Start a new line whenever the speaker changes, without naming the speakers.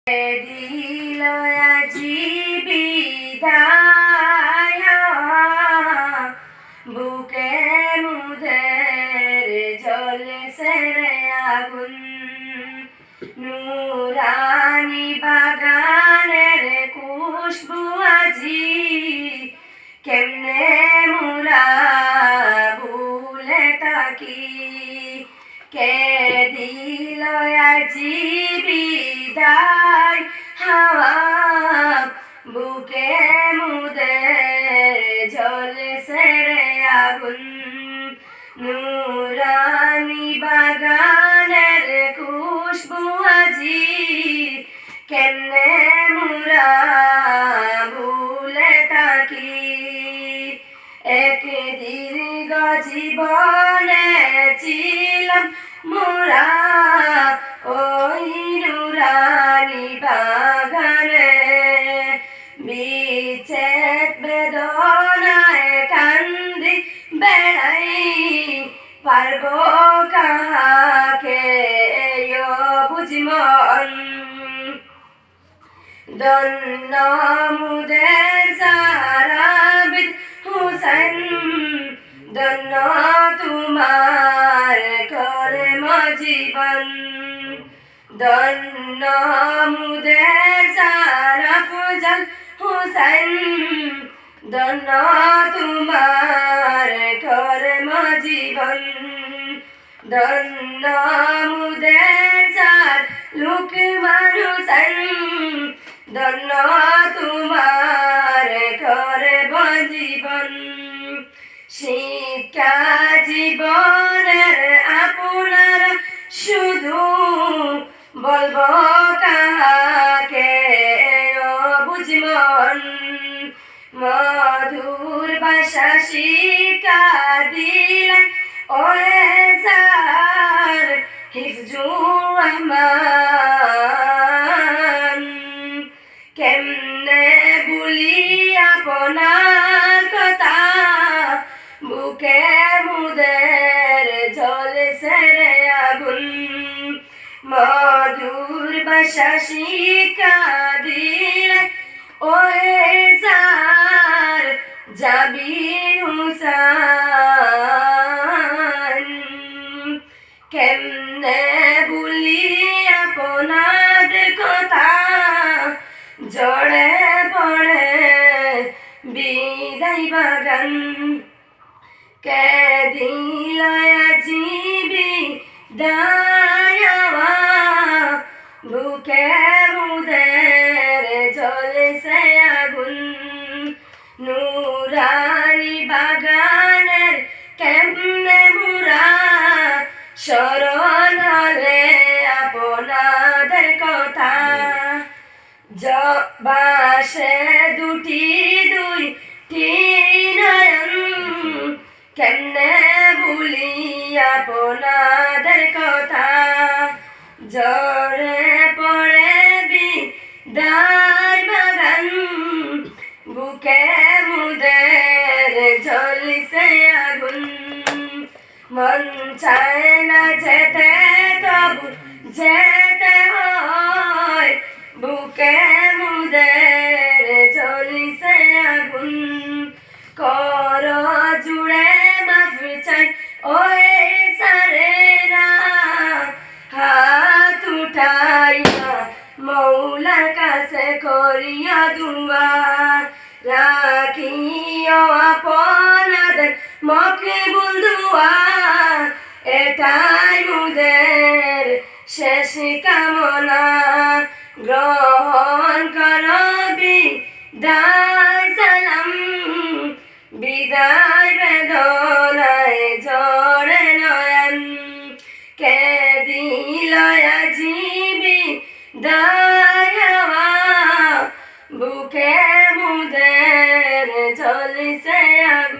দিল আজি বিদায় বুকে মুদের জ্বলছে রে আগুন নুরানি বাগানের খুশবু আজি কেমনে মুরা ভুলে থাকি কে দিল আজি বিদায় বুকে মুদের জ্বলছে রে আগুন নুরানি বাগানের খুশবু আজি কেমনে মুরা ভুলে থাকি এক দীর্ঘ জীবনে ছিলাম মোরা ওই নুরানি বাগানে বিচ্ছেদ বেদনায় কান্দি বেড়াই পারবো কাহাকে বুঝিমন দন্ন মুদের সারাবিদ হুসেন দন্ন তোমার কর্ম জীবন দন্ন মুদের সারা ফুজল হুসেন দন্ন তোমার কর্ম জীবন দন্ন মুদের সার লুকমান হুসেন দন্ন তোমার কর্ম জীবন শিক্ষা জীবনের আপনার শুধু বলবো কাহাকে বুঝমন মধুর ভাষা শিক্ষা দিলেন ওরে স্যার হিফজুর রহমান কেমনে বলি আপনার কথা বুকে মুদের জ্বলছে রে আগুন মধুর ভাষা শিক্ষা দিলে ওহে স্যার জাবির হুসাইন কেমনে বলি আপনাদের কথা জড়ে পড়ে বিদায় বাগান কে দিল আজি বিদায় বুকে মুদের জ্বলছে আগুন নুরানি বাগানের কেমনে মুরা স্মরণ হলে আপনাদের কথা বাসে দুটি নয়ন কেমনে ভুলি আপনাদের কথা জড়ে পড়ে বিদায় বাগান বুকে মুদের জ্বলছে আগুন মন চায় না যেতে তবু যেতে হয় বুকে মুদের জ্বলছে আগুন কর জুড়ে মাফ চাই ওই সারেরা হাত উঠাইয়া মৌলার কাছে করিয়া দুয়া রাখিও আপনাদের মকবুল দুয়া এটাই মুদের শেষ কামনা গ্রহণ করবি বিদায় সালাম বিদায় বেদনায় জড়ে নয়ন কে দিল আজি বিদায় বুকে মুদের জ্বলছে আগুন